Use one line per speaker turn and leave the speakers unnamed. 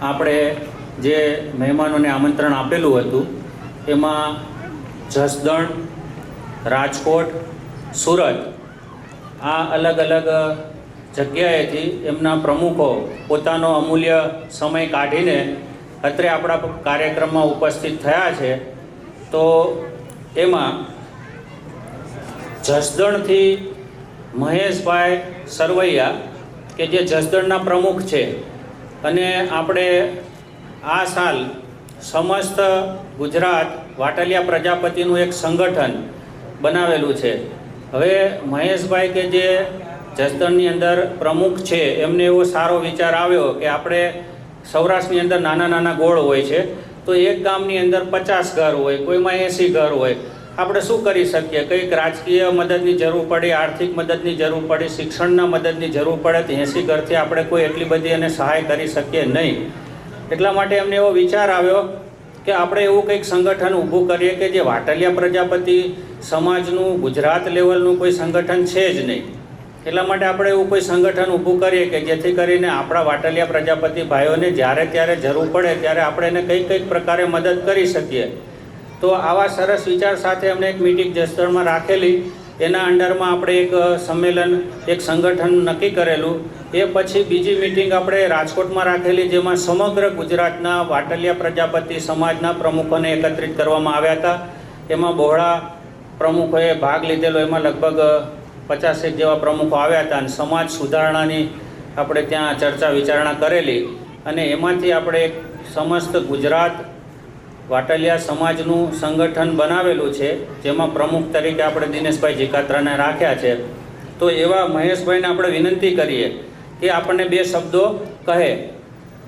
આપણે જે મહેમાનોને આમંત્રણ આપેલું હતું એમાં જસદણ, રાજકોટ, સુરત આ અલગ અલગ જગ્યાએથી એમના પ્રમુખો પોતાનો અમૂલ્ય સમય કાઢીને અત્રે આપણા કાર્યક્રમમાં ઉપસ્થિત થયા છે। તો એમાં જસદણથી મહેશભાઈ સરવૈયા કે જે જસદણના પ્રમુખ છે અને આપણે આ સાલ સમસ્ત ગુજરાત વાટલિયા પ્રજાપતિનું એક સંગઠન બનાવેલું છે। હવે મહેશભાઈ કે જે જસદણની અંદર પ્રમુખ છે એમને એવો સારો વિચાર આવ્યો કે આપણે સૌરાષ્ટ્રની અંદર નાના નાના ગોળ હોય છે, તો એક ગામની અંદર 50 ઘર હોય, કોઈમાં 80 ઘર હોય, આપણે શું કરી શકીએ? કંઈક રાજકીય મદદની જરૂર પડી, આર્થિક મદદની જરૂર પડી, શિક્ષણના મદદની જરૂર પડે તો 80 ઘરથી આપણે કોઈ એટલી બધી એને સહાય કરી શકીએ નહીં। એટલા માટે એમને એવો વિચાર આવ્યો કે આપણે એવું કંઈક સંગઠન ઊભું કરીએ કે જે વાટલિયા પ્રજાપતિ સમાજનું ગુજરાત લેવલનું કોઈ સંગઠન છે જ નહીં। એટલા માટે આપણે એવું કોઈ સંગઠન ઊભું કરીએ કે જેથી કરીને આપણા વાટલિયા પ્રજાપતિ ભાઈઓને જ્યારે ત્યારે જરૂર પડે ત્યારે આપણે એને કંઈક પ્રકારે મદદ કરી શકીએ। તો આવા સરસ વિચાર સાથે અમને એક મિટિંગ જસદણમાં રાખેલી, એના અંડરમાં આપણે એક સંમેલન, એક સંગઠન નક્કી કરેલું। એ પછી બીજી મિટિંગ આપણે રાજકોટમાં રાખેલી, જેમાં સમગ્ર ગુજરાતના વાટલિયા પ્રજાપતિ સમાજના પ્રમુખોને એકત્રિત કરવામાં આવ્યા હતા। એમાં બહોળા પ્રમુખોએ ભાગ લીધેલો, એમાં લગભગ 50 જેવા પ્રમુખો આવ્યા હતા અને સમાજ સુધારણાની આપણે ત્યાં ચર્ચા વિચારણા કરેલી અને એમાંથી આપણે એક સમસ્ત ગુજરાત વાટલિયા સમાજનું સંગઠન બનાવેલું છે, જેમાં પ્રમુખ તરીકે આપણે દિનેશભાઈ જીકાત્રાને રાખ્યા છે। તો એવા મહેશભાઈને આપણે વિનંતી કરીએ કે આપણને 2 શબ્દો કહે